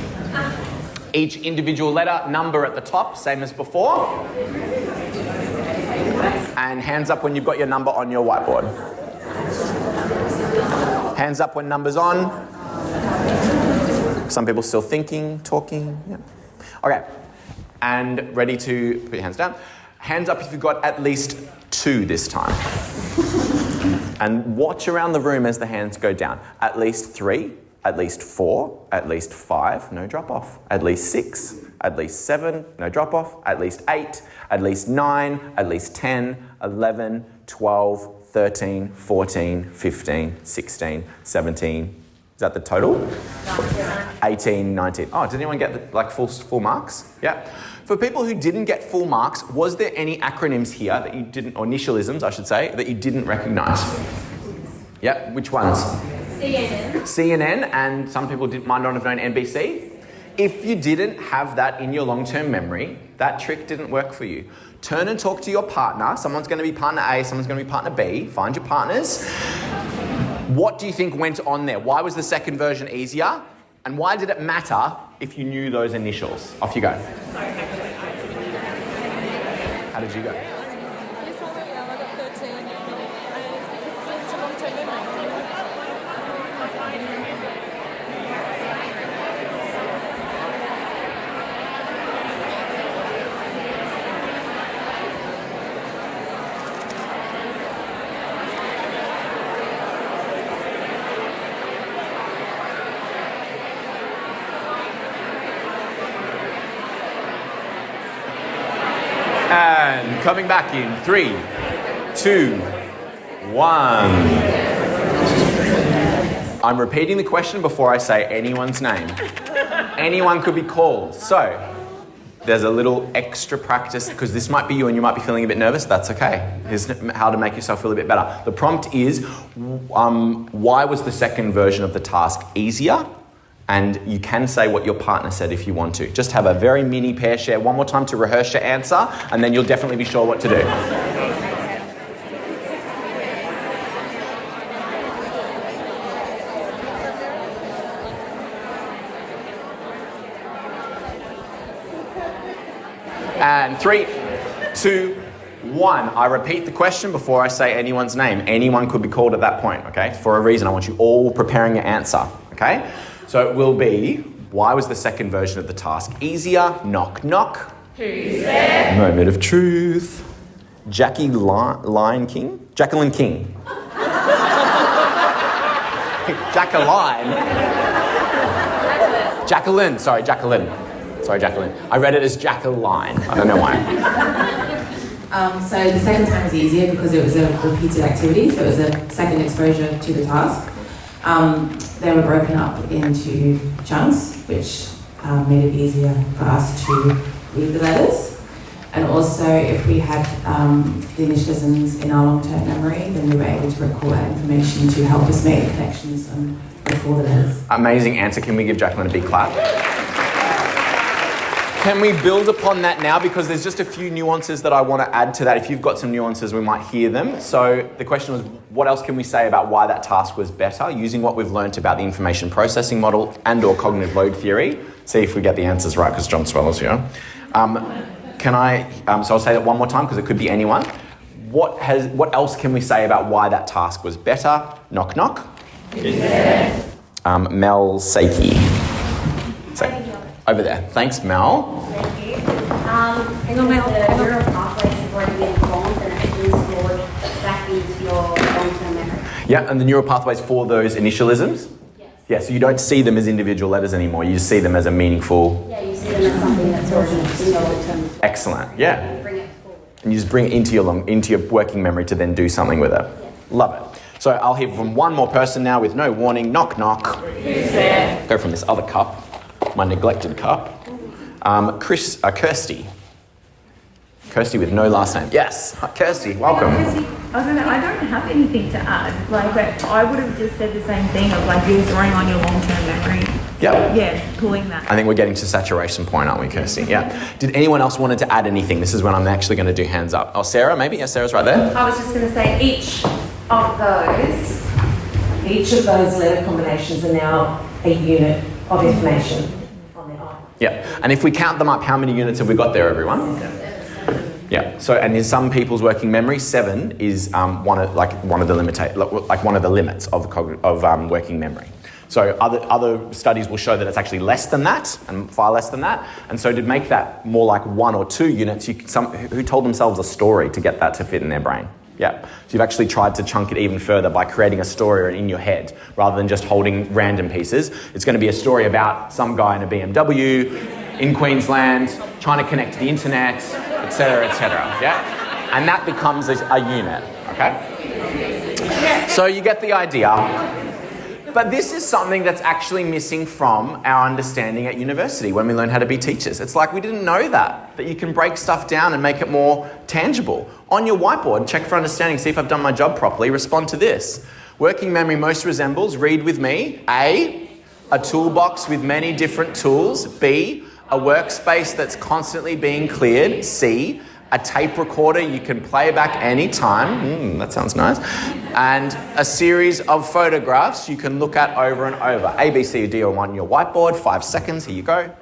Each individual letter, number at the top, same as before. And hands up when you've got your number on your whiteboard. Hands up when number's on. Some people still thinking, talking. Yeah. Okay. And ready to put your hands down. Hands up if you've got at least 2 this time. And watch around the room as the hands go down. At least 3. At least 4, at least 5, no drop off. At least 6, at least 7, no drop off. At least 8, at least 9, at least 10, 11, 12, 13, 14, 15, 16, 17. Is that the total? 18, 19. Oh, did anyone get full marks? Yeah. For people who didn't get full marks, was there any acronyms here that you didn't, or initialisms, I should say, that you didn't recognise? Yeah, which ones? CNN, and some people might not have known NBC. If you didn't have that in your long-term memory, that trick didn't work for you. Turn and talk to your partner. Someone's going to be partner A, someone's going to be partner B. Find your partners. What do you think went on there? Why was the second version easier? And why did it matter if you knew those initials? Off you go. How did you go? And coming back in 3, 2, 1. I'm repeating the question before I say anyone's name. Anyone could be called. So there's a little extra practice because this might be you and you might be feeling a bit nervous. That's okay. Here's how to make yourself feel a bit better. The prompt is, why was the second version of the task easier? And you can say what your partner said if you want to. Just have a very mini pair share one more time to rehearse your answer, and then you'll definitely be sure what to do. And 3, 2, 1. I repeat the question before I say anyone's name. Anyone could be called at that point, okay? For a reason. I want you all preparing your answer, okay? So it will be, why was the second version of the task easier? Knock, knock. Who's there? Moment of truth. Jacqueline King? Jacqueline. Sorry, Jacqueline. I read it as Jacqueline. I don't know why. So the second time was easier because it was a repeated activity, so it was a second exposure to the task. They were broken up into chunks, which made it easier for us to read the letters. And also, if we had the initialisms in our long-term memory, then we were able to recall that information to help us make the connections and recall the letters. Amazing answer. Can we give Jacqueline a big clap? Can we build upon that now? Because there's just a few nuances that I want to add to that. If you've got some nuances, we might hear them. So the question was, what else can we say about why that task was better using what we've learnt about the information processing model and or cognitive load theory? See if we get the answers right, because John Swellow's here. So I'll say that one more time because it could be anyone. What else can we say about why that task was better? Knock, knock. Yeah. Mel Seiki. Over there. Thanks, Mel. Thank you. And the neural pathways have already been formed and it's been stored back into your long-term memory. Yeah, and the neural pathways for those initialisms? Yes. Yeah, so you don't see them as individual letters anymore. You just see them as a meaningful... Yeah, you see them as something that's already in your long-term. Excellent, yeah. And bring it forward. And you just bring it into your working memory to then do something with it. Yeah. Love it. So I'll hear from one more person now with no warning. Knock, knock. Who's there? Go from this other cup. My neglected cup. Kirsty. Kirsty with no last name. Yes, Kirsty, welcome. I don't have anything to add. But I would have just said the same thing of you're drawing on your long-term memory. Yeah. Yeah, pulling that. I think we're getting to saturation point, aren't we, Kirsty? Yeah. Did anyone else wanted to add anything? This is when I'm actually going to do hands up. Oh, Sarah, maybe? Yeah, Sarah's right there. I was just going to say each of those letter combinations are now a unit of information on their own. Yeah. And if we count them up, how many units have we got there, everyone? Yeah. So, and in some people's working memory, 7 is one of the limits of working memory. So other studies will show that it's actually less than that, and far less than that. And so to make that more like 1 or 2 units, who told themselves a story to get that to fit in their brain. Yeah. So you've actually tried to chunk it even further by creating a story in your head rather than just holding random pieces. It's going to be a story about some guy in a BMW in Queensland trying to connect to the internet, etc., etc. Yeah. And that becomes a unit. Okay. So you get the idea. But this is something that's actually missing from our understanding at university when we learn how to be teachers. It's like we didn't know that you can break stuff down and make it more tangible. On your whiteboard, check for understanding, see if I've done my job properly, respond to this. Working memory most resembles, read with me, A, a toolbox with many different tools. B, a workspace that's constantly being cleared. C, a tape recorder you can play back anytime. That sounds nice. And a series of photographs you can look at over and over. A, B, C, D are on your whiteboard. 5 seconds, here you go.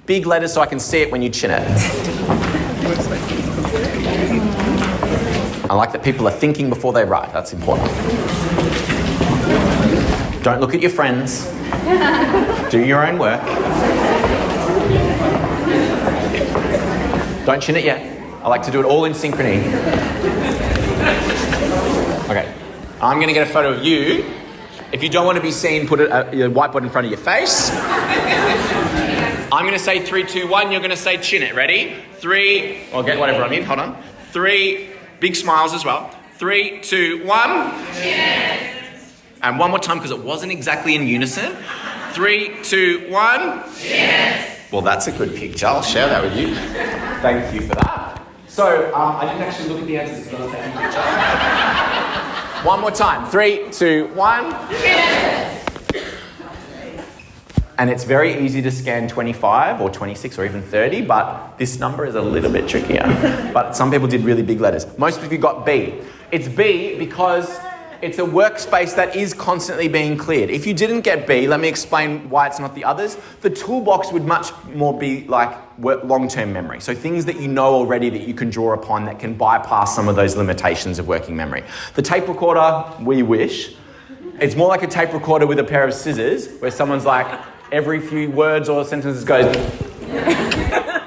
Big letters so I can see it when you chin it. I like that people are thinking before they write. That's important. Don't look at your friends. Do your own work. Don't chin it yet. I like to do it all in synchrony. Okay, I'm going to get a photo of you. If you don't want to be seen, put your whiteboard in front of your face. I'm going to say 3, 2, 1. You're going to say chin it. Ready? 3. I'll get whatever I need. Hold on. 3. Big smiles as well. 3, 2, 1. Chin. And one more time because it wasn't exactly in unison. 3, 2, 1. Chin. Well, that's a good picture. I'll share that with you. Thank you for that. So, I didn't actually look at the answers because I was taking a picture. One more time. 3, 2, 1. Yes. And it's very easy to scan 25 or 26 or even 30, but this number is a little bit trickier. But some people did really big letters. Most of you got B. It's B because it's a workspace that is constantly being cleared. If you didn't get B, let me explain why it's not the others. The toolbox would much more be like long-term memory. So things that you know already that you can draw upon that can bypass some of those limitations of working memory. The tape recorder, we wish. It's more like a tape recorder with a pair of scissors where someone's like, every few words or sentences goes...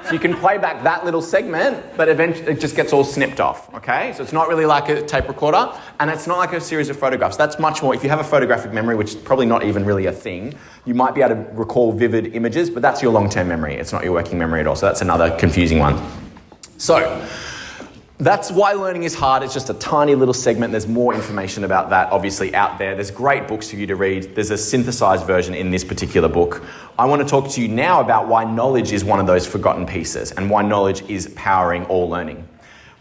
So you can play back that little segment, but eventually it just gets all snipped off, okay? So it's not really like a tape recorder, and it's not like a series of photographs. That's much more, if you have a photographic memory, which is probably not even really a thing, you might be able to recall vivid images, but that's your long-term memory. It's not your working memory at all, so that's another confusing one. So, that's why learning is hard. It's just a tiny little segment. There's more information about that, obviously, out there. There's great books for you to read. There's a synthesized version in this particular book. I want to talk to you now about why knowledge is one of those forgotten pieces and why knowledge is powering all learning.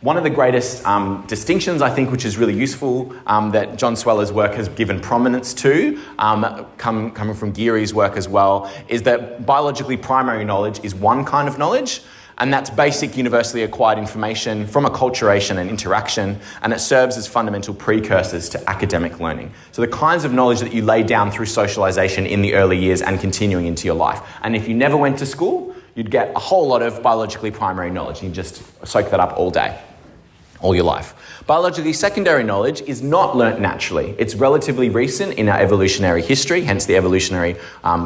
One of the greatest distinctions, I think, which is really useful, that John Sweller's work has given prominence to, coming from Geary's work as well, is that biologically primary knowledge is one kind of knowledge, and that's basic universally acquired information from acculturation and interaction, and it serves as fundamental precursors to academic learning. So the kinds of knowledge that you lay down through socialization in the early years and continuing into your life. And if you never went to school, you'd get a whole lot of biologically primary knowledge. You just soak that up all day, all your life. Biologically secondary knowledge is not learnt naturally. It's relatively recent in our evolutionary history, hence the evolutionary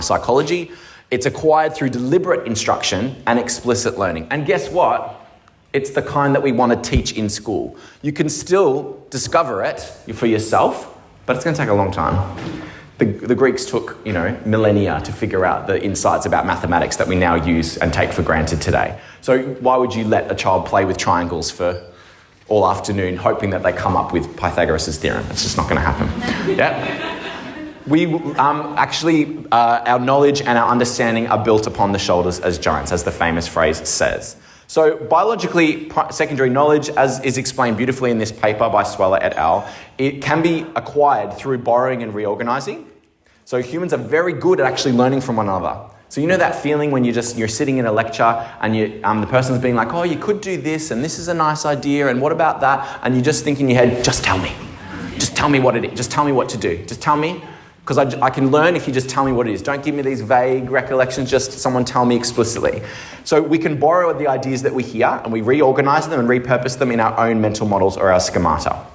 psychology. It's acquired through deliberate instruction and explicit learning. And guess what? It's the kind that we want to teach in school. You can still discover it for yourself, but it's going to take a long time. The Greeks took, millennia to figure out the insights about mathematics that we now use and take for granted today. So why would you let a child play with triangles for all afternoon, hoping that they come up with Pythagoras' theorem? It's just not going to happen. Yeah? Our knowledge and our understanding are built upon the shoulders as giants, as the famous phrase says. So biologically secondary knowledge, as is explained beautifully in this paper by Sweller et al., it can be acquired through borrowing and reorganizing. So humans are very good at actually learning from one another. So you know that feeling when you're sitting in a lecture and the person's being like, oh, you could do this and this is a nice idea and what about that? And you just think in your head, just tell me. Just tell me what it is. Just tell me what to do. Just tell me. Because I can learn if you just tell me what it is. Don't give me these vague recollections, just someone tell me explicitly. So we can borrow the ideas that we hear and we reorganize them and repurpose them in our own mental models or our schemata.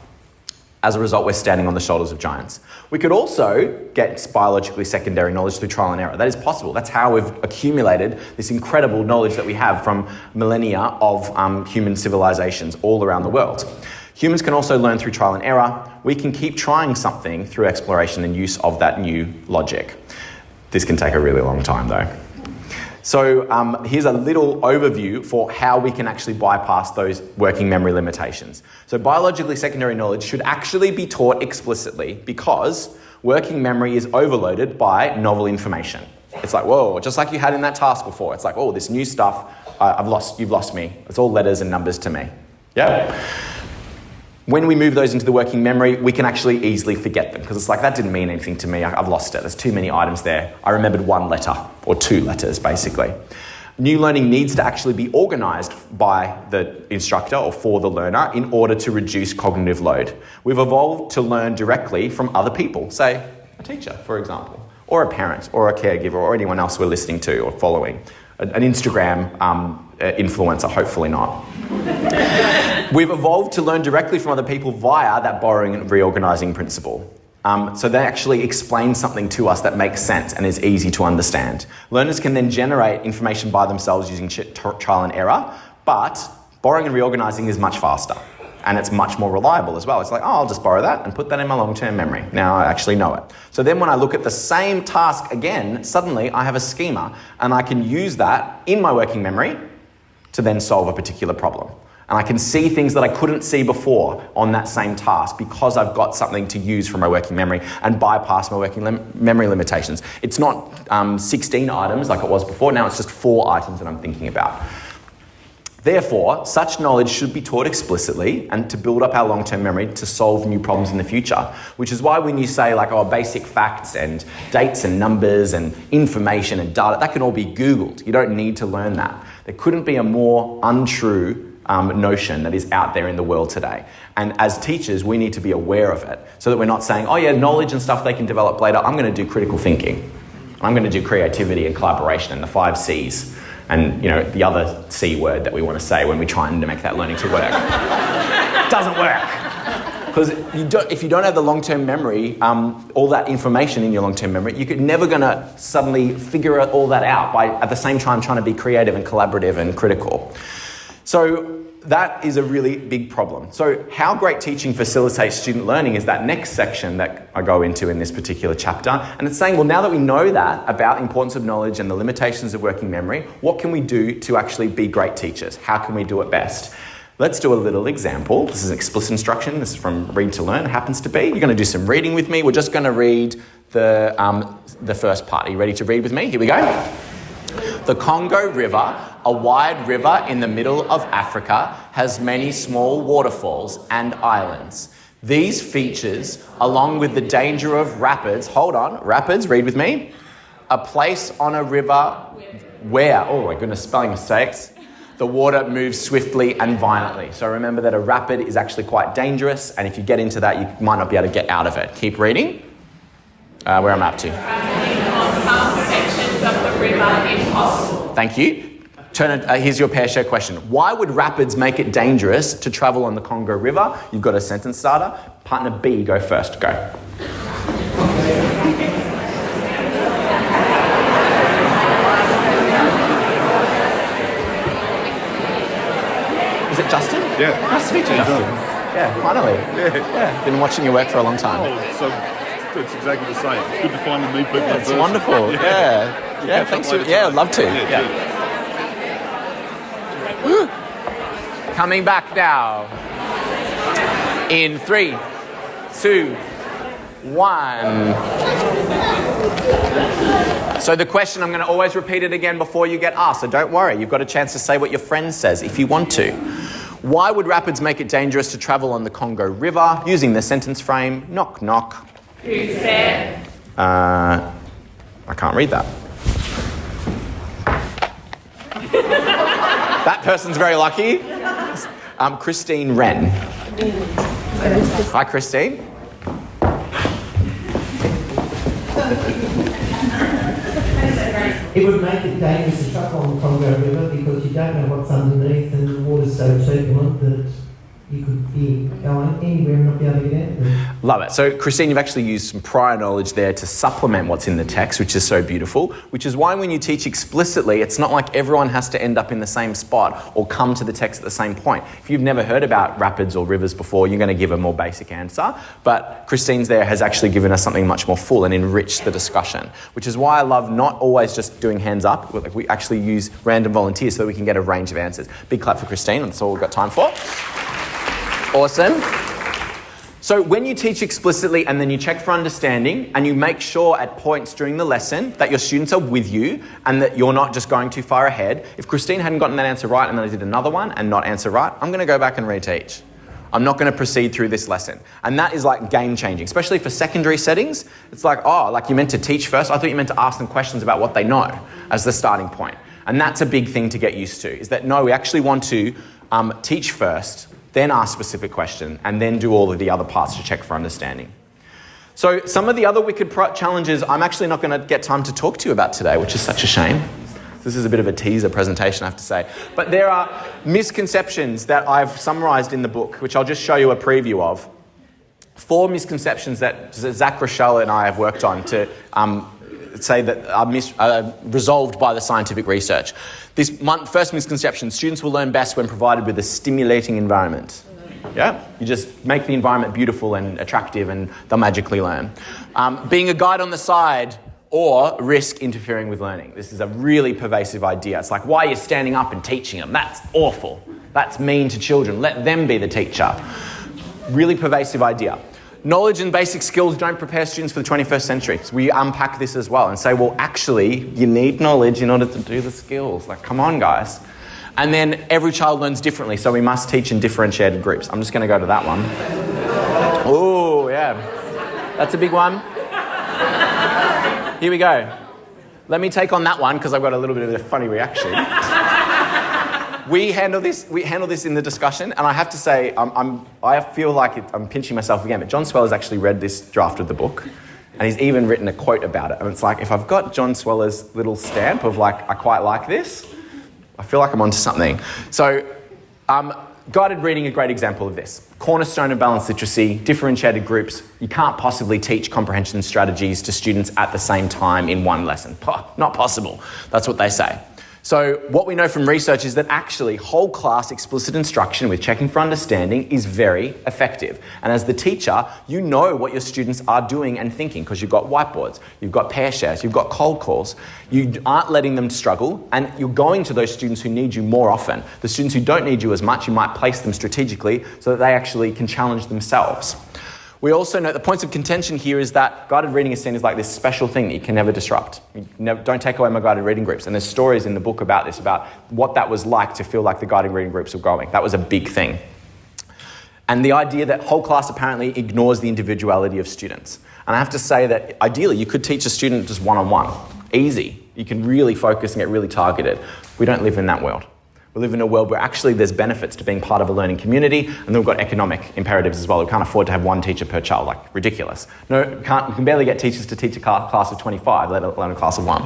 As a result, we're standing on the shoulders of giants. We could also get biologically secondary knowledge through trial and error. That is possible. That's how we've accumulated this incredible knowledge that we have from millennia of human civilizations all around the world. Humans can also learn through trial and error. We can keep trying something through exploration and use of that new logic. This can take a really long time though. So here's a little overview for how we can actually bypass those working memory limitations. So biologically secondary knowledge should actually be taught explicitly because working memory is overloaded by novel information. It's like, whoa, just like you had in that task before. It's like, oh, this new stuff, you've lost me. It's all letters and numbers to me. Yeah? when we move those into the working memory, we can actually easily forget them because it's like, that didn't mean anything to me. I've lost it. There's too many items there. I remembered one letter or two letters, basically. New learning needs to actually be organised by the instructor or for the learner in order to reduce cognitive load. We've evolved to learn directly from other people, say a teacher, for example, or a parent or a caregiver or anyone else we're listening to or following. An Instagram influencer, hopefully not. We've evolved to learn directly from other people via that borrowing and reorganising principle. So they actually explain something to us that makes sense and is easy to understand. Learners can then generate information by themselves using trial and error, but borrowing and reorganising is much faster and it's much more reliable as well. It's like, oh, I'll just borrow that and put that in my long-term memory. Now I actually know it. So then when I look at the same task again, suddenly I have a schema and I can use that in my working memory to then solve a particular problem. And I can see things that I couldn't see before on that same task because I've got something to use from my working memory and bypass my working memory limitations. It's not 16 items like it was before. Now it's just 4 items that I'm thinking about. Therefore, such knowledge should be taught explicitly and to build up our long-term memory to solve new problems in the future, which is why when you say like, oh, basic facts and dates and numbers and information and data, that can all be Googled. You don't need to learn that. There couldn't be a more untrue notion that is out there in the world today. And as teachers, we need to be aware of it so that we're not saying, oh yeah, knowledge and stuff they can develop later. I'm going to do critical thinking. I'm going to do creativity and collaboration and the 5 C's. And, you know, the other C word that we want to say when we're trying to make that learning to work. Doesn't work. Because if you don't have the long-term memory, all that information in your long-term memory, you're never going to suddenly figure all that out by at the same time trying to be creative and collaborative and critical. So that is a really big problem. So how great teaching facilitates student learning is that next section that I go into in this particular chapter. And it's saying, well, now that we know that about the importance of knowledge and the limitations of working memory, what can we do to actually be great teachers? How can we do it best? Let's do a little example. This is explicit instruction. This is from Read to Learn. It happens to be. You're going to do some reading with me. We're just going to read the first part. Are you ready to read with me? Here we go. The Congo River, a wide river in the middle of Africa, has many small waterfalls and islands. These features, along with the danger of rapids, rapids, read with me, a place on a river where, oh my goodness, spelling mistakes, the water moves swiftly and violently. So remember that a rapid is actually quite dangerous, and if you get into that, you might not be able to get out of it. Keep reading. Where am I up to? Some sections of the river impossible. Thank you. Here's your pair share question. Why would rapids make it dangerous to travel on the Congo River? You've got a sentence starter. Partner B, go first. Go. Is it Justin? Yeah. Nice to meet you, Justin. Yeah, finally. Yeah. Been watching your work for a long time. Oh, so it's exactly the same. It's good to finally meet people. Yeah, it's wonderful. Yeah, thanks for. Yeah, I'd love to. Yeah. Coming back now. In 3, 2, 1. So the question, I'm going to always repeat it again before you get asked, so don't worry. You've got a chance to say what your friend says if you want to. Why would rapids make it dangerous to travel on the Congo River? Using the sentence frame, knock, knock. Who's there? I can't read that. That person's very lucky. Christine Wren. Hi, Christine. It would make it dangerous to travel on the Congo River because you don't know what's underneath and the water's so turbulent that you could be going anywhere and not be able to get out. Love it. So, Christine, you've actually used some prior knowledge there to supplement what's in the text, which is so beautiful, which is why when you teach explicitly, it's not like everyone has to end up in the same spot or come to the text at the same point. If you've never heard about rapids or rivers before, you're going to give a more basic answer. But Christine's there has actually given us something much more full and enriched the discussion, which is why I love not always just doing hands up. Like we actually use random volunteers so that we can get a range of answers. Big clap for Christine. That's all we've got time for. Awesome. So when you teach explicitly and then you check for understanding and you make sure at points during the lesson that your students are with you and that you're not just going too far ahead. If Christine hadn't gotten that answer right and then I did another one and not answer right, I'm going to go back and reteach. I'm not going to proceed through this lesson. And that is like game changing, especially for secondary settings. It's like, oh, like you meant to teach first. I thought you meant to ask them questions about what they know as the starting point. And that's a big thing to get used to, is that no, we actually want to teach first, then ask specific question, and then do all of the other parts to check for understanding. So some of the other wicked challenges I'm actually not going to get time to talk to you about today, which is such a shame. This is a bit of a teaser presentation, I have to say. But there are misconceptions that I've summarised in the book, which I'll just show you a preview of. 4 misconceptions that Zach, Rochelle and I have worked on to say that are resolved by the scientific research. This first misconception: students will learn best when provided with a stimulating environment. Yeah, you just make the environment beautiful and attractive and they'll magically learn. Being a guide on the side or risk interfering with learning. This is a really pervasive idea. It's like, why are you standing up and teaching them? That's awful. That's mean to children. Let them be the teacher. Really pervasive idea. Knowledge and basic skills don't prepare students for the 21st century. So we unpack this as well and say, well, actually, you need knowledge in order to do the skills. Like, come on, guys. And then every child learns differently, so we must teach in differentiated groups. I'm just going to go to that one. Oh, yeah. That's a big one. Here we go. Let me take on that one because I've got a little bit of a funny reaction. We handle this in the discussion, and I have to say, I feel like I'm pinching myself again, but John Sweller's actually read this draft of the book, and he's even written a quote about it. And it's like, if I've got John Sweller's little stamp of like, I quite like this, I feel like I'm onto something. So, guided reading, a great example of this. Cornerstone of balanced literacy, differentiated groups. You can't possibly teach comprehension strategies to students at the same time in one lesson. Not possible. That's what they say. So what we know from research is that actually whole class explicit instruction with checking for understanding is very effective. And as the teacher, you know what your students are doing and thinking because you've got whiteboards, you've got pair shares, you've got cold calls. You aren't letting them struggle, and you're going to those students who need you more often. The students who don't need you as much, you might place them strategically so that they actually can challenge themselves. We also know the points of contention here is that guided reading is seen as like this special thing that you can never disrupt. Don't take away my guided reading groups. And there's stories in the book about this, about what that was like to feel like the guided reading groups were going. That was a big thing. And the idea that whole class apparently ignores the individuality of students. And I have to say that ideally you could teach a student just one-on-one. Easy. You can really focus and get really targeted. We don't live in that world. We live in a world where actually there's benefits to being part of a learning community, and then we've got economic imperatives as well. We can't afford to have one teacher per child, like ridiculous. No, we can barely get teachers to teach a class of 25, let alone a class of 1.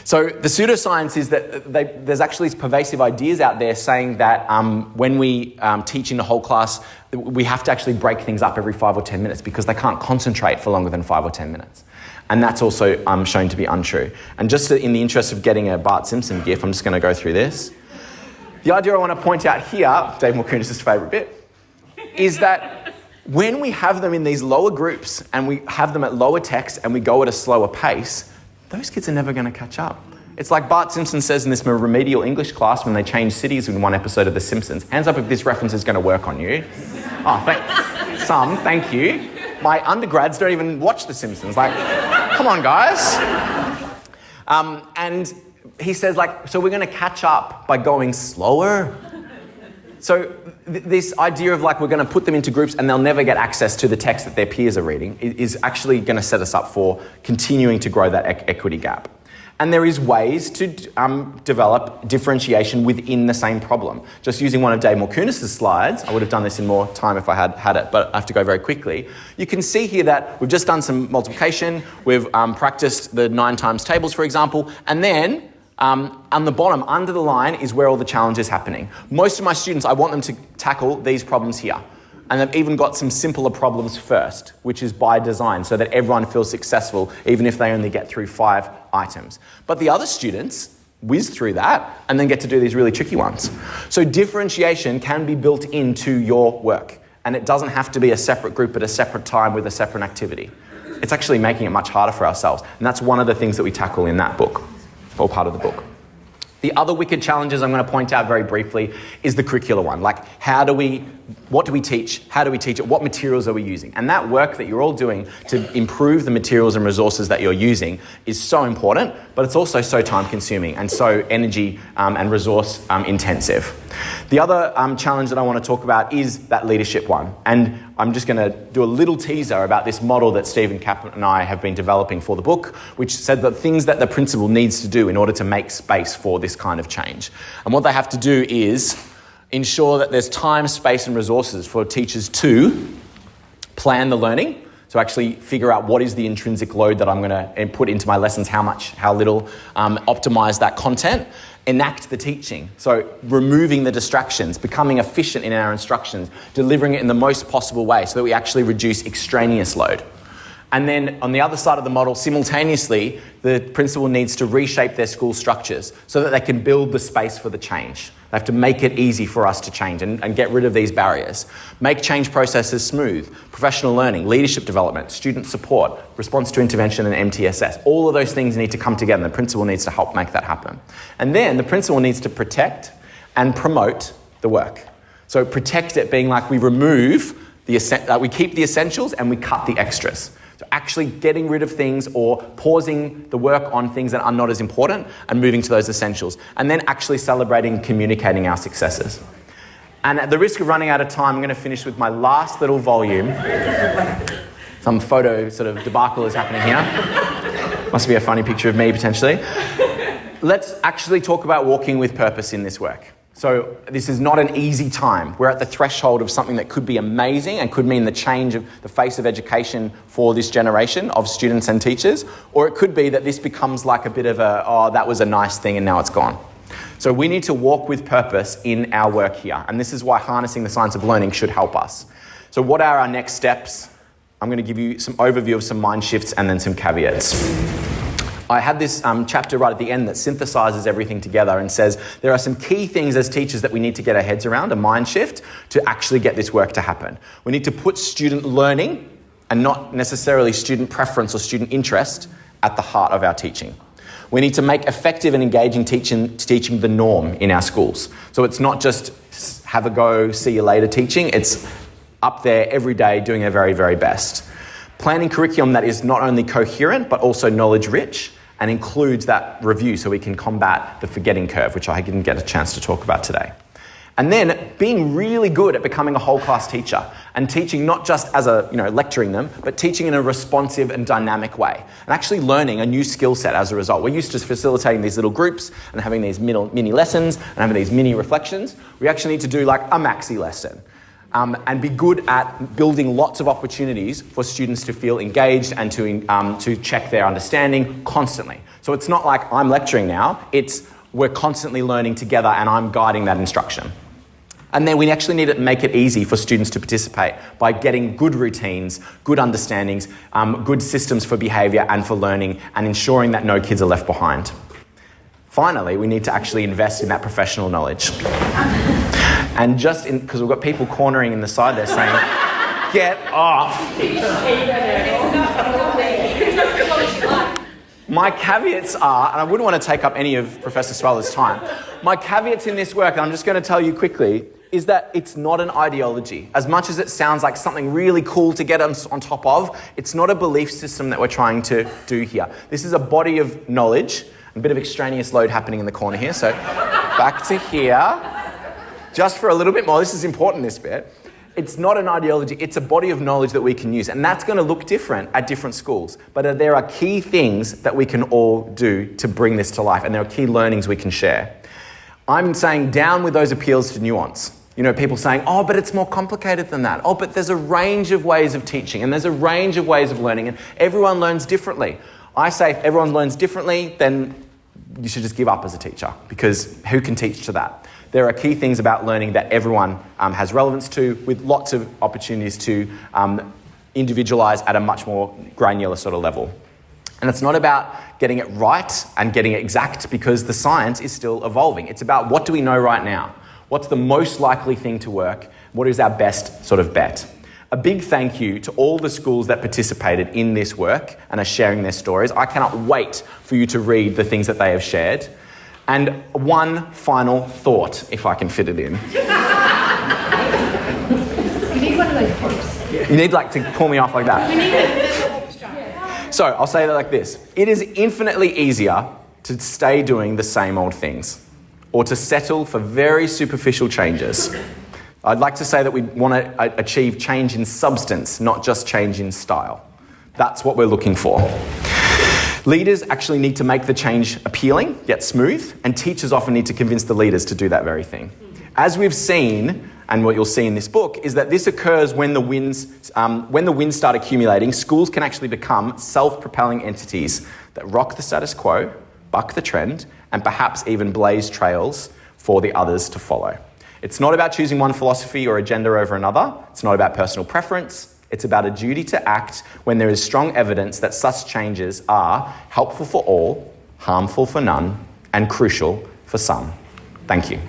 So the pseudoscience is that there's actually pervasive ideas out there saying that when we teach in a whole class, we have to actually break things up every 5 or 10 minutes because they can't concentrate for longer than 5 or 10 minutes. And that's also shown to be untrue. And just in the interest of getting a Bart Simpson gif, I'm just going to go through this. The idea I want to point out here, Dave Mulkunis' favourite bit, is that when we have them in these lower groups and we have them at lower text and we go at a slower pace, those kids are never going to catch up. It's like Bart Simpson says in this remedial English class when they change cities in one episode of The Simpsons. Hands up if this reference is going to work on you. Oh, thank you. My undergrads don't even watch The Simpsons. Like, come on, guys. And he says, like, so we're going to catch up by going slower? So this idea of, like, we're going to put them into groups and they'll never get access to the text that their peers are reading is actually going to set us up for continuing to grow that equity gap. And there is ways to develop differentiation within the same problem. Just using one of Dave Mulkunis' slides, I would have done this in more time if I had it, but I have to go very quickly. You can see here that we've just done some multiplication, we've practiced the 9 times tables, for example, and then on the bottom, under the line, is where all the challenge is happening. Most of my students, I want them to tackle these problems here. And they've even got some simpler problems first, which is by design, so that everyone feels successful, even if they only get through 5 items. But the other students whiz through that and then get to do these really tricky ones. So differentiation can be built into your work, and it doesn't have to be a separate group at a separate time with a separate activity. It's actually making it much harder for ourselves, and that's one of the things that we tackle in that book, or part of the book. The other wicked challenges I'm going to point out very briefly is the curricular one. Like, what do we teach? How do we teach it? What materials are we using? And that work that you're all doing to improve the materials and resources that you're using is so important, but it's also so time consuming and so energy and resource intensive. The other challenge that I want to talk about is that leadership one. And I'm just going to do a little teaser about this model that Stephen Kapp and I have been developing for the book, which said the things that the principal needs to do in order to make space for this kind of change. And what they have to do is ensure that there's time, space and resources for teachers to plan the learning. So actually figure out what is the intrinsic load that I'm going to put into my lessons, how much, how little, optimize that content, enact the teaching. So removing the distractions, becoming efficient in our instructions, delivering it in the most possible way so that we actually reduce extraneous load. And then on the other side of the model, simultaneously, the principal needs to reshape their school structures so that they can build the space for the change. They have to make it easy for us to change and get rid of these barriers. Make change processes smooth, professional learning, leadership development, student support, response to intervention and MTSS. All of those things need to come together and the principal needs to help make that happen. And then the principal needs to protect and promote the work. So protect it being like we remove we keep the essentials and we cut the extras. So actually getting rid of things or pausing the work on things that are not as important and moving to those essentials. And then actually celebrating and communicating our successes. And at the risk of running out of time, I'm going to finish with my last little volume. Some photo sort of debacle is happening here. Must be a funny picture of me potentially. Let's actually talk about walking with purpose in this work. So this is not an easy time. We're at the threshold of something that could be amazing and could mean the change of the face of education for this generation of students and teachers. Or it could be that this becomes like a bit of a, oh, that was a nice thing and now it's gone. So we need to walk with purpose in our work here. And this is why harnessing the science of learning should help us. So what are our next steps? I'm going to give you some overview of some mind shifts and then some caveats. I had this chapter right at the end that synthesises everything together and says there are some key things as teachers that we need to get our heads around, a mind shift, to actually get this work to happen. We need to put student learning and not necessarily student preference or student interest at the heart of our teaching. We need to make effective and engaging teaching the norm in our schools. So it's not just have a go, see you later teaching, it's up there every day doing our very, very best. Planning curriculum that is not only coherent but also knowledge rich and includes that review so we can combat the forgetting curve, which I didn't get a chance to talk about today. And then being really good at becoming a whole class teacher and teaching not just as lecturing them, but teaching in a responsive and dynamic way and actually learning a new skill set as a result. We're used to facilitating these little groups and having these mini lessons and having these mini reflections. We actually need to do like a maxi lesson. And be good at building lots of opportunities for students to feel engaged and to check their understanding constantly. So it's not like I'm lecturing now, it's we're constantly learning together and I'm guiding that instruction. And then we actually need to make it easy for students to participate by getting good routines, good understandings, good systems for behaviour and for learning and ensuring that no kids are left behind. Finally, we need to actually invest in that professional knowledge. And because we've got people cornering in the side there saying, get off. My caveats are, and I wouldn't want to take up any of Professor Sweller's time, my caveats in this work, and I'm just going to tell you quickly, is that it's not an ideology. As much as it sounds like something really cool to get on top of, it's not a belief system that we're trying to do here. This is a body of knowledge, a bit of extraneous load happening in the corner here, so back to here. Just for a little bit more, this is important, this bit. It's not an ideology, it's a body of knowledge that we can use. And that's going to look different at different schools. But there are key things that we can all do to bring this to life. And there are key learnings we can share. I'm saying down with those appeals to nuance. You know, people saying, oh, but it's more complicated than that. Oh, but there's a range of ways of teaching and there's a range of ways of learning and everyone learns differently. I say if everyone learns differently, then you should just give up as a teacher because who can teach to that? There are key things about learning that everyone has relevance to with lots of opportunities to individualise at a much more granular sort of level. And it's not about getting it right and getting it exact because the science is still evolving. It's about what do we know right now? What's the most likely thing to work? What is our best sort of bet? A big thank you to all the schools that participated in this work and are sharing their stories. I cannot wait for you to read the things that they have shared. And one final thought, if I can fit it in. You need one of those pops. You need to pull me off like that. We need it. So I'll say it like this. It is infinitely easier to stay doing the same old things or to settle for very superficial changes. I'd like to say that we want to achieve change in substance, not just change in style. That's what we're looking for. Leaders actually need to make the change appealing, yet smooth, and teachers often need to convince the leaders to do that very thing. As we've seen, and what you'll see in this book, is that this occurs when the winds start accumulating. Schools can actually become self-propelling entities that rock the status quo, buck the trend, and perhaps even blaze trails for the others to follow. It's not about choosing one philosophy or agenda over another. It's not about personal preference. It's about a duty to act when there is strong evidence that such changes are helpful for all, harmful for none, and crucial for some. Thank you.